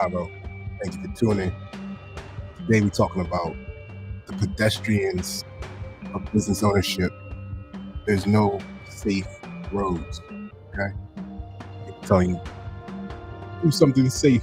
Chicago. Thank you for tuning. Today we're talking about the pedestrians of business ownership. There's no safe roads. Okay, I'm telling you, do something safe.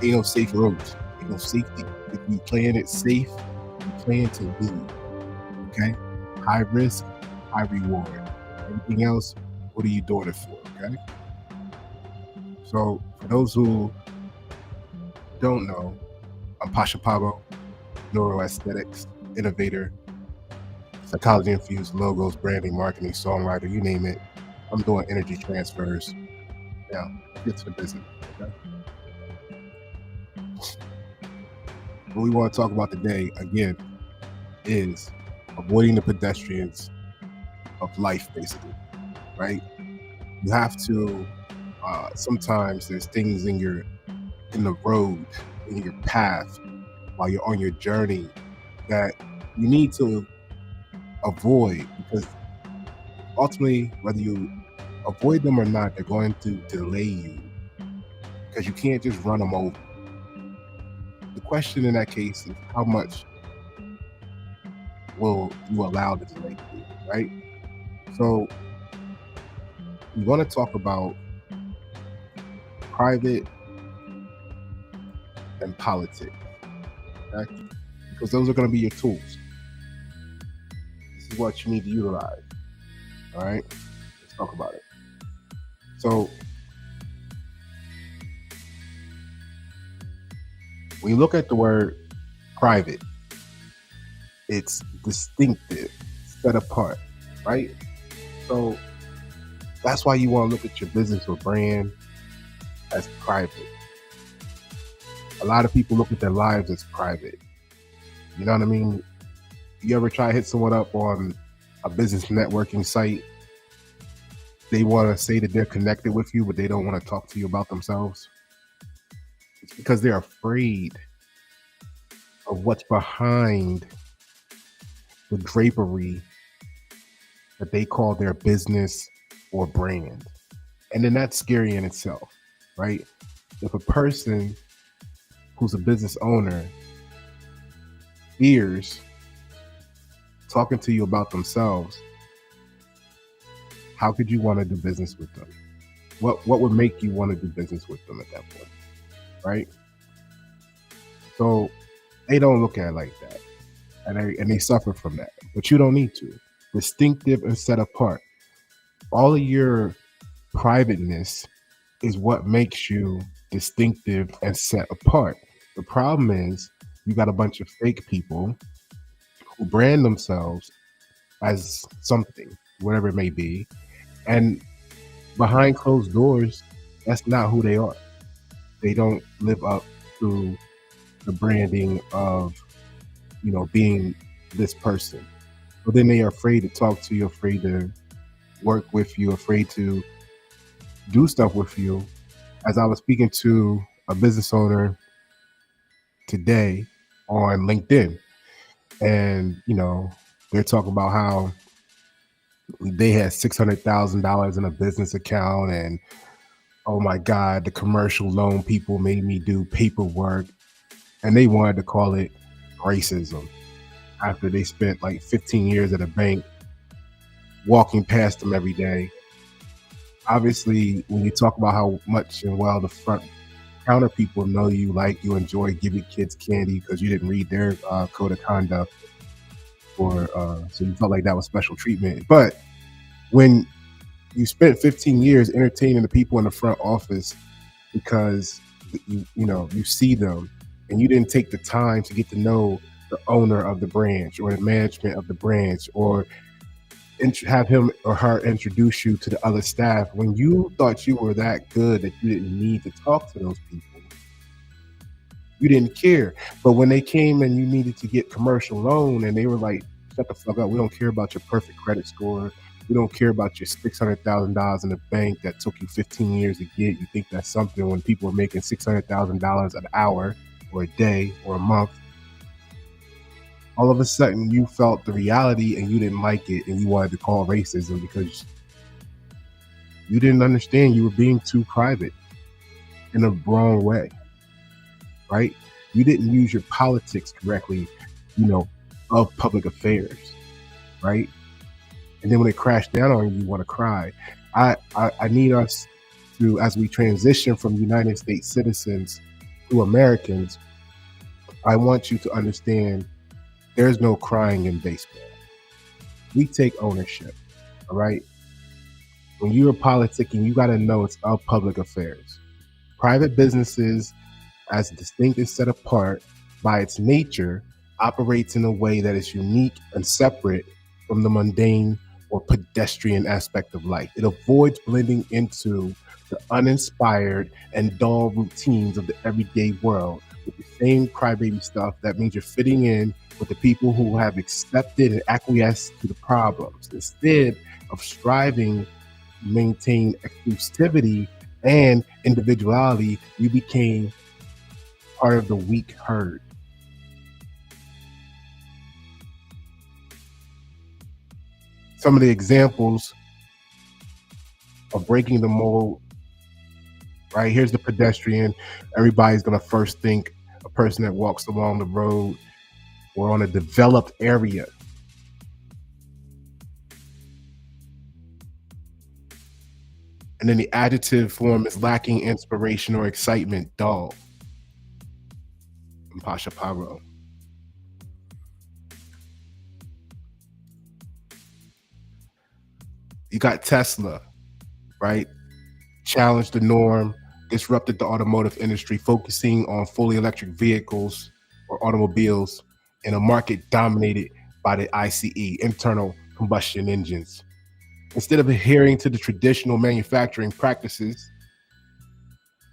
Ain't no safe roads. Ain't no safety. If you playing it safe, you playing to lose. Okay, high risk, high reward. Everything else, what are you doing it for? Okay. So for those who don't know, I'm Pasha Pabo, neuroaesthetics innovator, psychology infused logos, branding, marketing, songwriter, you name it. I'm doing energy transfers. Now, get to the business. Okay? What we want to talk about today, again, is avoiding the pedestrians of life, basically, right? You have to, sometimes there's things in the road, in your path, while you're on your journey that you need to avoid, because ultimately, whether you avoid them or not, they're going to delay you, because you can't just run them over. The question in that case is how much will you allow the delay to be, right? So we want to talk about private and politics, okay? Because those are going to be your tools. This is what you need to utilize. All right, let's talk about it. So when you look at the word private, it's distinctive, set apart, right? So that's why you want to look at your business or brand as private. A lot of people look at their lives as private. You know what I mean? You ever try to hit someone up on a business networking site? They want to say that they're connected with you, but they don't want to talk to you about themselves. It's because they're afraid of what's behind the drapery that they call their business or brand. And then that's scary in itself, right? If a person who's a business owner fears talking to you about themselves, how could you want to do business with them? What would make you want to do business with them at that point, right? So they don't look at it like that, and they suffer from that. But you don't need to. Distinctive and set apart. All of your privateness is what makes you distinctive and set apart. The problem is you got a bunch of fake people who brand themselves as something, whatever it may be, and behind closed doors, that's not who they are. They don't live up to the branding of, being this person. But then they are afraid to talk to you, afraid to work with you, afraid to do stuff with you. As I was speaking to a business owner today on LinkedIn, and they're talking about how they had $600,000 in a business account, and oh my God, the commercial loan people made me do paperwork, and they wanted to call it racism after they spent like 15 years at a bank walking past them every day. Obviously, when you talk about how much and well the front counter people know you, like you enjoy giving kids candy because you didn't read their code of conduct, or so you felt like that was special treatment. But when you spent 15 years entertaining the people in the front office because you see them, and you didn't take the time to get to know the owner of the branch or the management of the branch, or have him or her introduce you to the other staff, when you thought you were that good that you didn't need to talk to those people, you didn't care. But when they came and you needed to get commercial loan, and they were like, shut the fuck up, we don't care about your perfect credit score, we don't care about your $600,000 in the bank that took you 15 years to get. You think that's something when people are making $600,000 an hour or a day or a month. All of a sudden you felt the reality and you didn't like it, and you wanted to call racism because you didn't understand you were being too private in a wrong way. right? You didn't use your politics correctly, you know, of public affairs, right? And then when it crashed down on you, you want to cry. I need us to, as we transition from United States citizens to Americans, I want you to understand there's no crying in baseball. We take ownership, all right? When you're politicking, you got to know it's of public affairs. Private businesses, as distinct and set apart by its nature, operates in a way that is unique and separate from the mundane or pedestrian aspect of life. It avoids blending into the uninspired and dull routines of the everyday world with the same crybaby stuff. That means you're fitting in with the people who have accepted and acquiesced to the problems instead of striving to maintain exclusivity and individuality. You became part of the weak herd. Some of the examples of breaking the mold, right? Here's the pedestrian. Everybody's going to first think a person that walks along the road or on a developed area. And then the adjective form is lacking inspiration or excitement, dull. From Pasha Paro. You got Tesla, right? Challenged the norm, disrupted the automotive industry, focusing on fully electric vehicles or automobiles in a market dominated by the ICE, internal combustion engines. Instead of adhering to the traditional manufacturing practices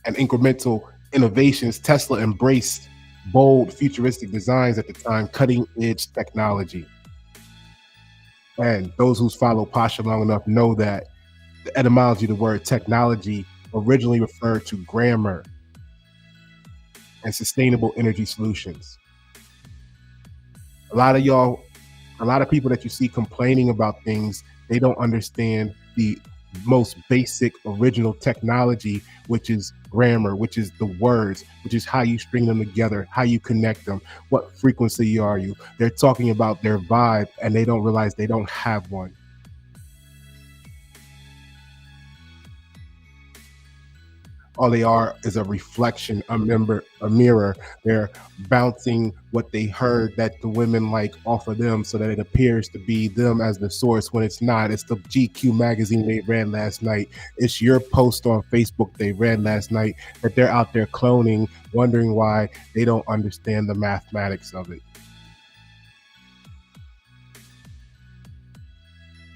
and incremental innovations, Tesla embraced bold, futuristic designs at the time, cutting edge technology. And those who's followed Pasha long enough know that the etymology of the word technology originally referred to grammar and sustainable energy solutions. A lot of people that you see complaining about things, they don't understand the most basic original technology, which is grammar, which is the words, which is how you string them together, how you connect them, what frequency are you. They're talking about their vibe and they don't realize they don't have one. All they are is a reflection, a mirror. They're bouncing what they heard that the women like off of them so that it appears to be them as the source when it's not. It's the GQ magazine they read last night. It's your post on Facebook they read last night that they're out there cloning, wondering why they don't understand the mathematics of it.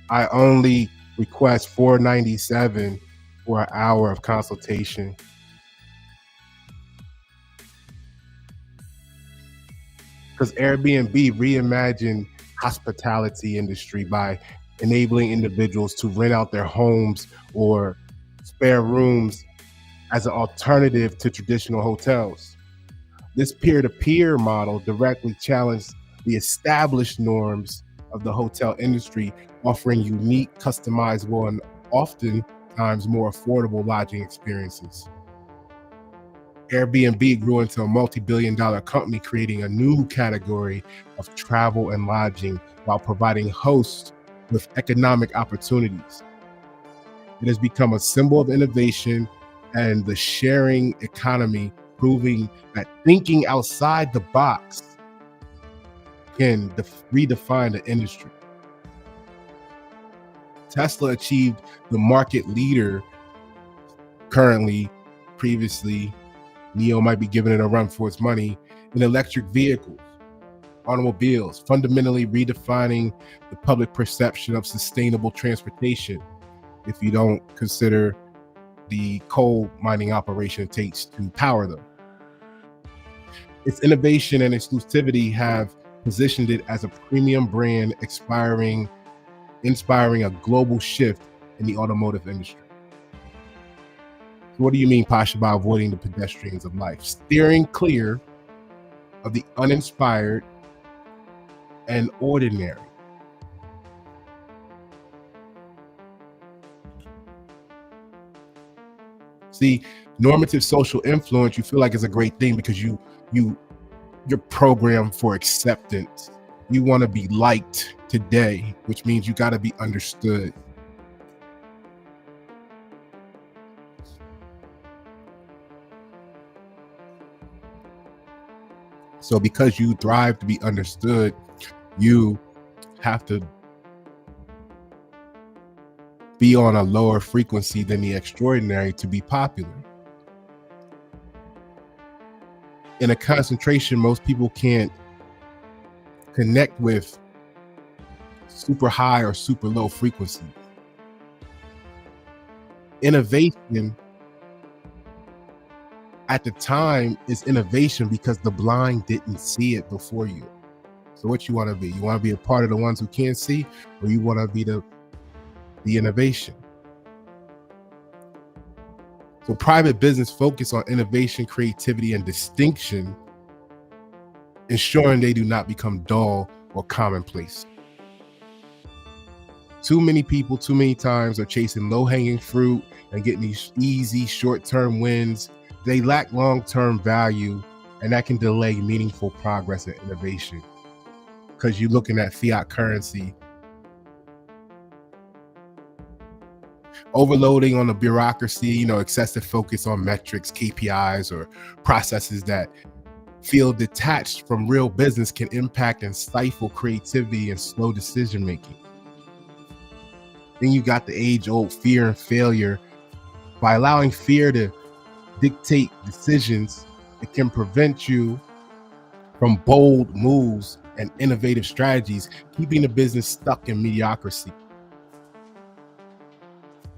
I only request $4.97 for an hour of consultation. Because Airbnb reimagined hospitality industry by enabling individuals to rent out their homes or spare rooms as an alternative to traditional hotels. This peer-to-peer model directly challenged the established norms of the hotel industry, offering unique, customizable, and oftentimes more affordable lodging experiences. Airbnb grew into a multi-billion-dollar company, creating a new category of travel and lodging while providing hosts with economic opportunities. It has become a symbol of innovation and the sharing economy, proving that thinking outside the box can redefine the industry. Tesla achieved the market leader currently. Previously, NIO might be giving it a run for its money in electric vehicles, automobiles, fundamentally redefining the public perception of sustainable transportation. If you don't consider the coal mining operation it takes to power them, its innovation and exclusivity have positioned it as a premium brand, inspiring a global shift in the automotive industry. So what do you mean, Pasha, by avoiding the pedestrians of life? Steering clear of the uninspired and ordinary. See, Normative social influence, you feel like it's a great thing because you you're programmed for acceptance. You want to be liked today, which means you got to be understood. So because you thrive to be understood, you have to be on a lower frequency than the extraordinary to be popular. In a concentration, most people can't connect with super high or super low frequency. Innovation at the time is innovation because the blind didn't see it before you. So what you want to be? You want to be a part of the ones who can't see, or you want to be the innovation? So private business focus on innovation, creativity, and distinction, ensuring they do not become dull or commonplace. Too many people, too many times, are chasing low-hanging fruit and getting these easy short-term wins. They lack long-term value, and that can delay meaningful progress and innovation. Because you're looking at fiat currency, overloading on the bureaucracy, excessive focus on metrics, KPIs, or processes that feel detached from real business can impact and stifle creativity and slow decision making. Then you got the age-old fear and failure. By allowing fear to dictate decisions, it can prevent you from bold moves and innovative strategies, keeping the business stuck in mediocrity.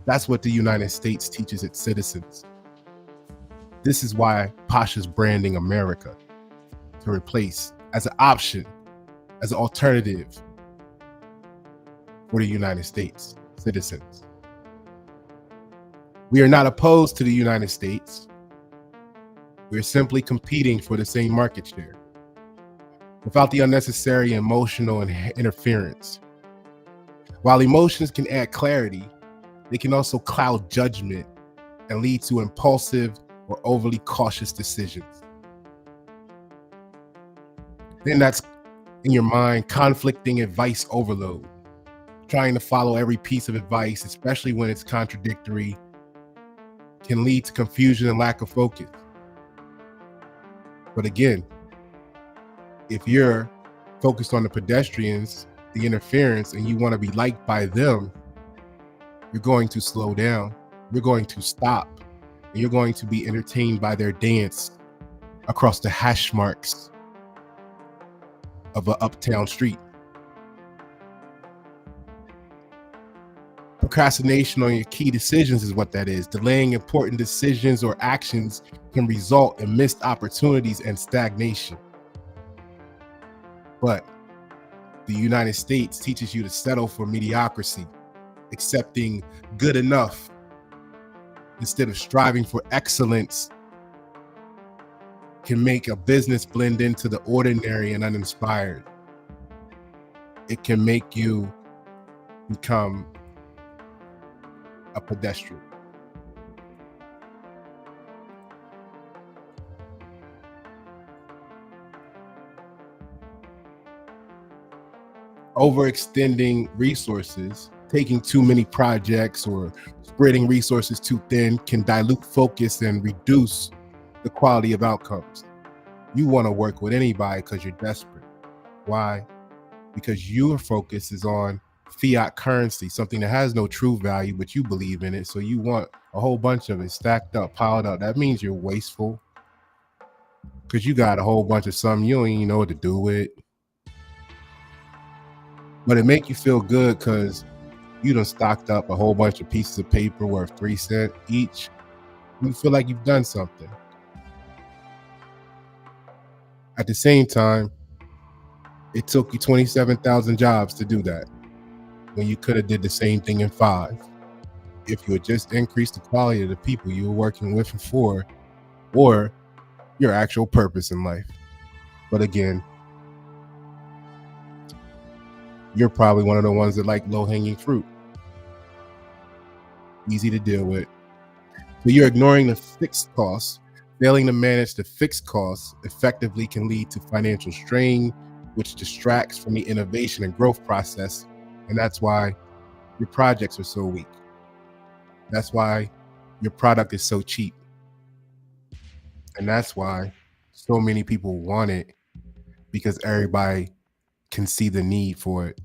That's what the United States teaches its citizens. This is why Pasha's branding America to replace as an option, as an alternative for the United States citizens. We are not opposed to the United States. We're simply competing for the same market share without the unnecessary emotional interference. While emotions can add clarity, they can also cloud judgment and lead to impulsive or overly cautious decisions. Then that's in your mind, conflicting advice overload. Trying to follow every piece of advice, especially when it's contradictory, can lead to confusion and lack of focus. But again, if you're focused on the pedestrians, the interference, and you want to be liked by them, you're going to slow down, you're going to stop, and you're going to be entertained by their dance across the hash marks of an uptown street. Procrastination on your key decisions is what that is. Delaying important decisions or actions can result in missed opportunities and stagnation. But the United States teaches you to settle for mediocrity, accepting good enough instead of striving for excellence can make a business blend into the ordinary and uninspired. It can make you become a pedestrian. Overextending resources, taking too many projects, or spreading resources too thin can dilute focus and reduce the quality of outcomes. You want to work with anybody because you're desperate. Why? Because your focus is on fiat currency, something that has no true value, but you believe in it. So you want a whole bunch of it stacked up, piled up. That means you're wasteful because you got a whole bunch of something you don't even know what to do with. But it make you feel good because you done stocked up a whole bunch of pieces of paper worth 3 cents each. You feel like you've done something. At the same time, it took you 27,000 jobs to do that when you could have did the same thing in 5. If you had just increased the quality of the people you were working with and for, or your actual purpose in life. But again, you're probably one of the ones that like low-hanging fruit. Easy to deal with. So you're ignoring the fixed costs. Failing to manage the fixed costs effectively can lead to financial strain, which distracts from the innovation and growth process. And that's why your projects are so weak. That's why your product is so cheap. And that's why so many people want it, because everybody can see the need for it.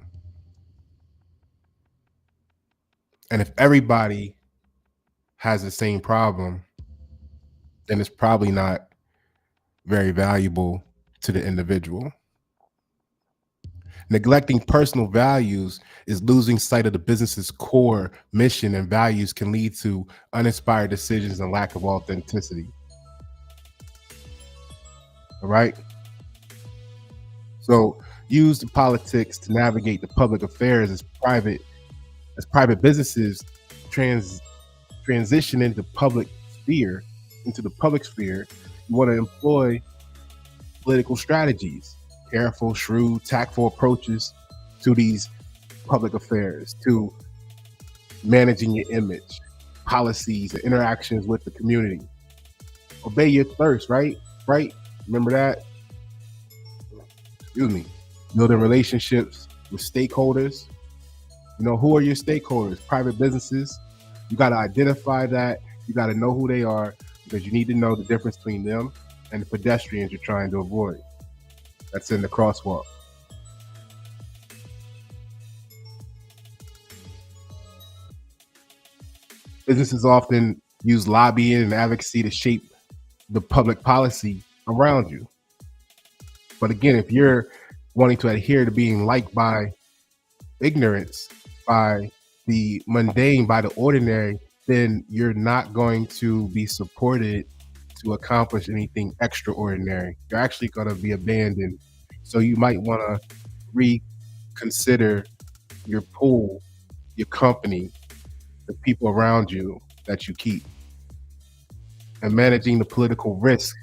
And if everybody has the same problem, then it's probably not very valuable to the individual. Neglecting personal values is losing sight of the business's core mission and values, can lead to uninspired decisions and lack of authenticity. All right. So use the politics to navigate the public affairs as private businesses transition into the public sphere. You want to employ political strategies, careful, shrewd, tactful approaches to these public affairs, to managing your image, policies, and interactions with the community. Obey your thirst, right? Remember that? Excuse me. Building relationships with stakeholders. Who are your stakeholders? Private businesses. You got to identify that. You got to know who they are, because you need to know the difference between them and the pedestrians you're trying to avoid. That's in the crosswalk. Businesses often use lobbying and advocacy to shape the public policy around you. But again, if you're wanting to adhere to being liked by ignorance, by the mundane, by the ordinary, then you're not going to be supported to accomplish anything extraordinary. You're actually going to be abandoned. So you might want to reconsider your pool, your company, the people around you that you keep. And managing the political risk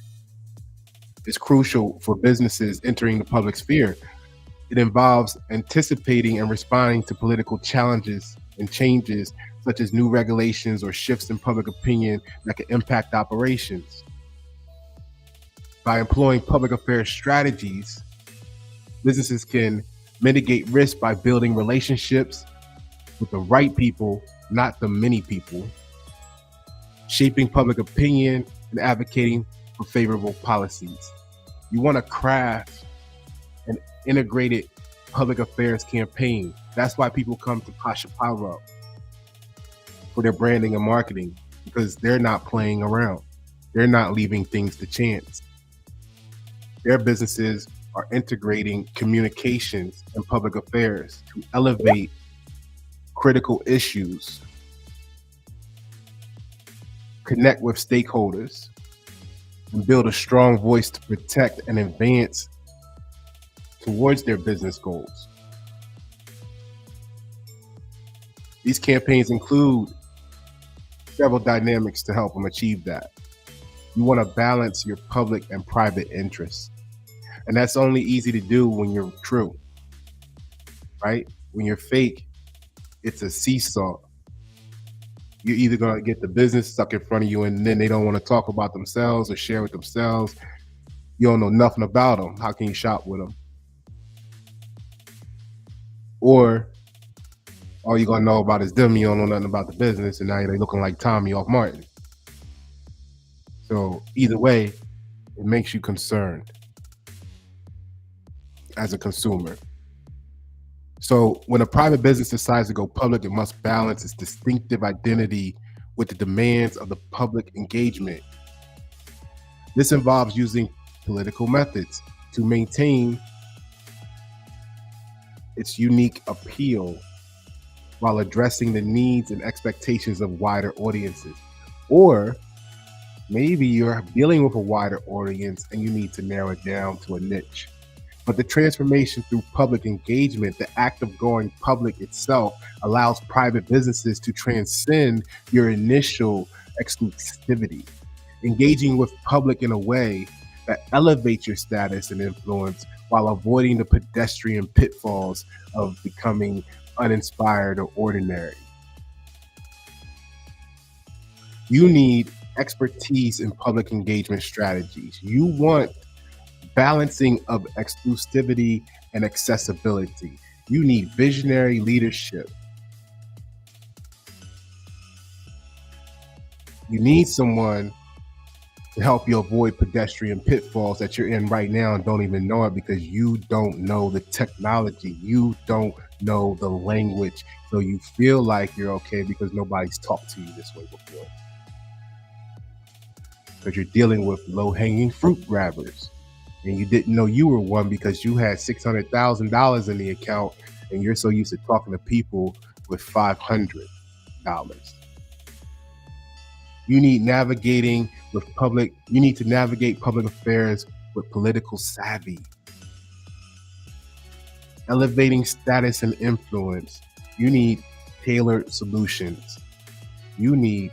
is crucial for businesses entering the public sphere. It involves anticipating and responding to political challenges and changes, such as new regulations or shifts in public opinion that can impact operations. By employing public affairs strategies, businesses can mitigate risk by building relationships with the right people, not the many people, shaping public opinion, and advocating for favorable policies. You want to craft an integrated public affairs campaign. That's why people come to Pasha Power for their branding and marketing, because they're not playing around. They're not leaving things to chance. Their businesses are integrating communications and public affairs to elevate critical issues, connect with stakeholders, and build a strong voice to protect and advance towards their business goals. These campaigns include several dynamics to help them achieve that. You want to balance your public and private interests. And that's only easy to do when you're true, right? When you're fake, it's a seesaw. You're either going to get the business stuck in front of you, and then they don't want to talk about themselves or share with themselves. You don't know nothing about them. How can you shop with them? Or all you're going to know about is them. You don't know nothing about the business, and now they're looking like Tommy off Martin. So either way, it makes you concerned as a consumer. So when a private business decides to go public, it must balance its distinctive identity with the demands of the public engagement. This involves using political methods to maintain its unique appeal while addressing the needs and expectations of wider audiences. Or maybe you're dealing with a wider audience and you need to narrow it down to a niche. But the transformation through public engagement, the act of going public itself, allows private businesses to transcend your initial exclusivity, engaging with public in a way that elevates your status and influence while avoiding the pedestrian pitfalls of becoming uninspired or ordinary. You need expertise in public engagement strategies. You want balancing of exclusivity and accessibility. You need visionary leadership. You need someone to help you avoid pedestrian pitfalls that you're in right now and don't even know it because you don't know the technology. You don't know the language. So you feel like you're okay because nobody's talked to you this way before. Because you're dealing with low-hanging fruit grabbers. And you didn't know you were one because you had $600,000 in the account and you're so used to talking to people with $500. You need to navigate public affairs with political savvy. Elevating status and influence. You need tailored solutions. You need